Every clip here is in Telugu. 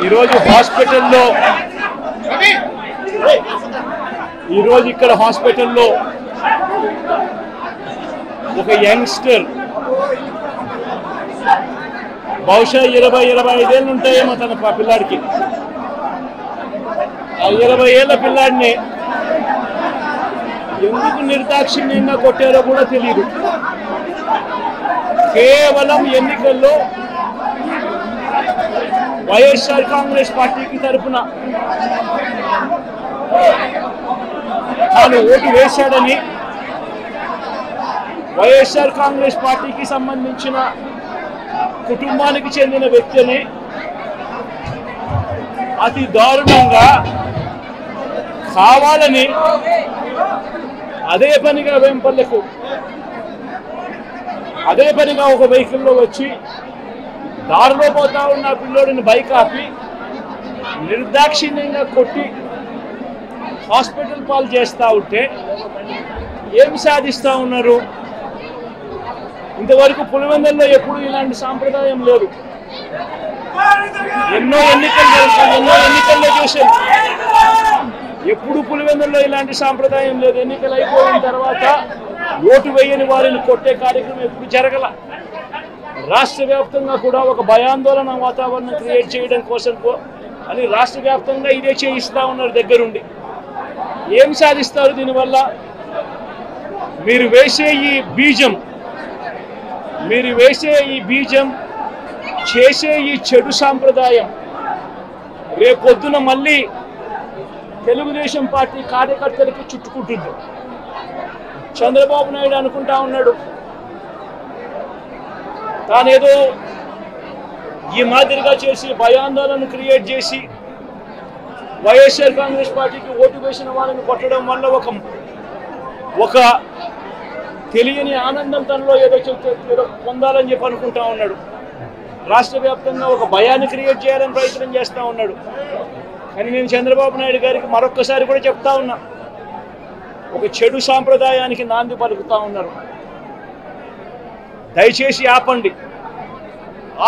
ఈరోజు ఇక్కడ హాస్పిటల్లో ఒక యంగ్స్టర్ బహుశా 20-25 ఏళ్ళు ఉంటాయేమో తన పిల్లాడికి. ఆ 20 ఏళ్ల పిల్లాడిని ఎందుకు నిర్దాక్షిణ్యంగా కొట్టారో కూడా తెలియదు. కేవలం ఎన్నికల్లో వైఎస్ఆర్ కాంగ్రెస్ పార్టీకి తరఫున తాను ఓటు వేశాడని, వైఎస్ఆర్ కాంగ్రెస్ పార్టీకి సంబంధించిన కుటుంబానికి చెందిన వ్యక్తిని అతి దారుణంగా కావాలని అదే పనిగా వేంపల్లకు ఒక వెహికల్లో వచ్చి దారిలో పోతా ఉన్న పిల్లోడిని బైక్ ఆపి నిర్దాక్షిణ్యంగా కొట్టి హాస్పిటల్ పాలు చేస్తూ ఉంటే ఏం సాధిస్తూ ఉన్నారు? ఇంతవరకు పులివెందుల్లో ఎప్పుడు ఇలాంటి సాంప్రదాయం లేదు. ఎన్నో ఎన్నికల్లో చూశారు, ఎప్పుడు పులివెందుల్లో ఇలాంటి సాంప్రదాయం లేదు. ఎన్నికలు అయిపోయిన తర్వాత ఓటు వేయని వారిని కొట్టే కార్యక్రమం ఎప్పుడు జరగల. రాష్ట్ర వ్యాప్తంగా కూడా ఒక భయాందోళన వాతావరణం క్రియేట్ చేయడం కోసం అని రాష్ట్ర వ్యాప్తంగా ఇదే చేయిస్తూ ఉన్నారు దగ్గరుండి. ఏం సాధిస్తారు దీనివల్ల? మీరు వేసే ఈ బీజం చేసే ఈ చెడు సాంప్రదాయం రేపొద్దున మళ్ళీ తెలుగుదేశం పార్టీ కార్యకర్తలకి చుట్టుకుంటుంది. చంద్రబాబు నాయుడు అనుకుంటా ఉన్నాడు తానేదో ఈ మాదిరిగా చేసి భయాందోళన క్రియేట్ చేసి వైఎస్ఆర్ కాంగ్రెస్ పార్టీకి ఓటు వేసిన వాళ్ళని కొట్టడం వల్ల ఒక తెలియని ఆనందం తనలో ఏదో పొందాలని చెప్పి అనుకుంటా ఉన్నాడు. రాష్ట్ర వ్యాప్తంగా ఒక భయాన్ని క్రియేట్ చేయాలని ప్రయత్నం చేస్తూ ఉన్నాడు. కానీ నేను చంద్రబాబు నాయుడు గారికి మరొక్కసారి కూడా చెప్తా ఉన్నా, ఒక చెడు సాంప్రదాయానికి నాంది పలుకుతా ఉన్నారు. దయచేసి ఆపండి.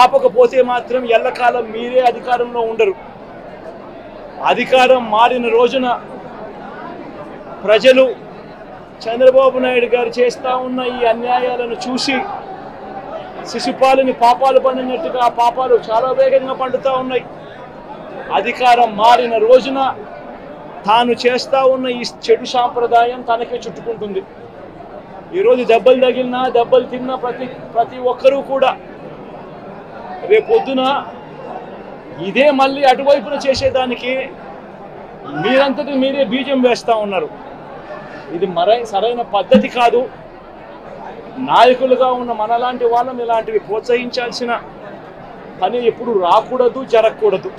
ఆపకపోతే మాత్రం ఎల్లకాలం మీరే అధికారంలో ఉండరు. అధికారం మారిన రోజున ప్రజలు చంద్రబాబు నాయుడు గారు చేస్తూ ఉన్న ఈ అన్యాయాలను చూసి శిశుపాలని పాపాలు పండినట్టుగా ఆ పాపాలు చాలా వేగంగా పండుతూ ఉన్నాయి. అధికారం మారిన రోజున తాను చేస్తూ ఉన్న ఈ చెడు సాంప్రదాయం తనకే చుట్టుకుంటుంది. ఈరోజు దెబ్బలు తగిలినా దెబ్బలు తిన్నా ప్రతి ఒక్కరూ కూడా రేపొద్దున ఇదే మళ్ళీ అటువైపున చేసేదానికి మీరంతటి మీరే బీజం వేస్తూ ఉన్నారు. ఇది సరైన పద్ధతి కాదు. నాయకులుగా ఉన్న మనలాంటి వాళ్ళం ఇలాంటివి ప్రోత్సహించాల్సిన పని ఎప్పుడు రాకూడదు, జరగకూడదు.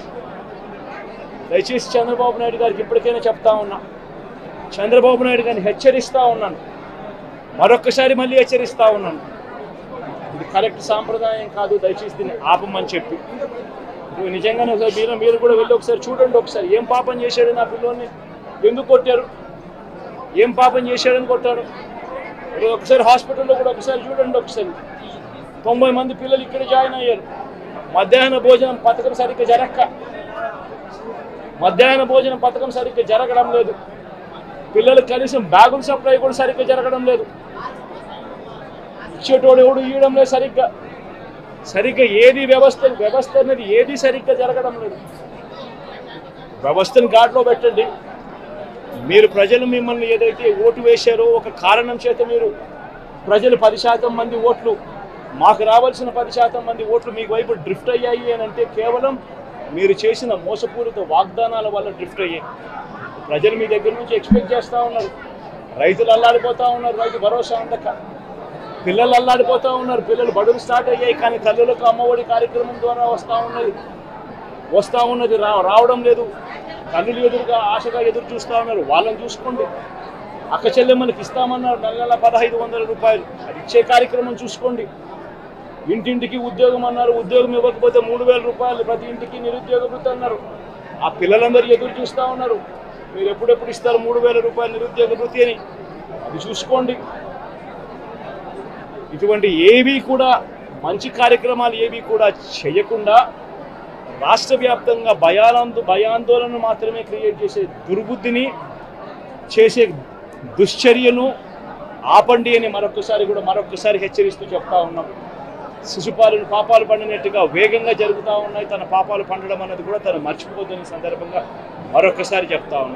దయచేసి చంద్రబాబు నాయుడు గారికి ఇప్పటికైనా చెప్తా ఉన్నా, చంద్రబాబు నాయుడు గారిని హెచ్చరిస్తూ ఉన్నాను, మరొక్కసారి మళ్ళీ హెచ్చరిస్తూ ఉన్నాను, ఇది కరెక్ట్ సాంప్రదాయం కాదు, దయచేసి దీన్ని ఆపమని చెప్పి. నిజంగానే ఒకసారి మీరు కూడా వెళ్ళి ఒకసారి చూడండి. ఒకసారి ఏం పాపం చేశాడు నా పిల్లోని, ఎందుకు కొట్టారు, ఏం పాపం చేశాడని కొట్టాడు. ఒకసారి హాస్పిటల్లో కూడా ఒకసారి చూడండి. ఒకసారి 90 మంది పిల్లలు ఇక్కడ జాయిన్ అయ్యారు. మధ్యాహ్న భోజనం పథకం సరిగ్గా జరగడం లేదు. పిల్లలకు కనీసం బ్యాగుల సప్లై కూడా సరిగ్గా జరగడం లేదు. ఇచ్చేటోడు ఎవడు ఇవ్వడం లేదు సరిగ్గా ఏది వ్యవస్థ అనేది ఏది సరిగ్గా జరగడం లేదు. వ్యవస్థను గాడిలో పెట్టండి. మీరు ప్రజలు మిమ్మల్ని ఏదైతే ఓటు వేశారో ఒక కారణం చేత మీరు ప్రజలు 10% మంది ఓట్లు, మాకు రావాల్సిన 10% మంది ఓట్లు మీకు వైపు డ్రిఫ్ట్ అయ్యాయి అని అంటే కేవలం మీరు చేసిన మోసపూరిత వాగ్దానాల వల్ల డ్రిఫ్ట్ అయ్యాయి. ప్రజలు మీ దగ్గర నుంచి ఎక్స్పెక్ట్ చేస్తూ ఉన్నారు. రైతులు అల్లాడిపోతూ ఉన్నారు, రైతు భరోసా అందక. పిల్లలు అల్లాడిపోతూ ఉన్నారు, పిల్లలు బడులు స్టార్ట్ అయ్యాయి కానీ తల్లులకు అమ్మఒడి కార్యక్రమం ద్వారా వస్తూ ఉన్నది రావడం లేదు. తల్లులు ఎదురుగా ఆశగా ఎదురు చూస్తూ ఉన్నారు. వాళ్ళని చూసుకోండి. అక్క చెల్లెమ్మలకి ఇస్తామన్నారు నెల 1500 రూపాయలు, అది ఇచ్చే కార్యక్రమం చూసుకోండి. ఇంటింటికి ఉద్యోగం అన్నారు, ఉద్యోగం ఇవ్వకపోతే 3000 రూపాయలు ప్రతి ఇంటికి నిరుద్యోగ వృత్తి అన్నారు. ఆ పిల్లలందరూ ఎదురు చూస్తూ ఉన్నారు, మీరు ఎప్పుడెప్పుడు ఇస్తారు 3000 రూపాయలు నిరుద్యోగ వృత్తి అని. అది చూసుకోండి. ఇటువంటి ఏవి కూడా మంచి కార్యక్రమాలు ఏవి కూడా చేయకుండా రాష్ట్ర వ్యాప్తంగా భయాందోళన మాత్రమే క్రియేట్ చేసే దుర్బుద్ధిని చేసే దుశ్చర్యను ఆపండి అని మరొకసారి హెచ్చరిస్తూ చెప్తా ఉన్నాం. శిశుపాలను పాపాలు పండినట్టుగా వేగంగా జరుగుతూ ఉన్నాయి. తన పాపాలు పండడం అన్నది కూడా తను మర్చిపోదని సందర్భంగా మరొకసారి చెప్తా ఉన్నాం.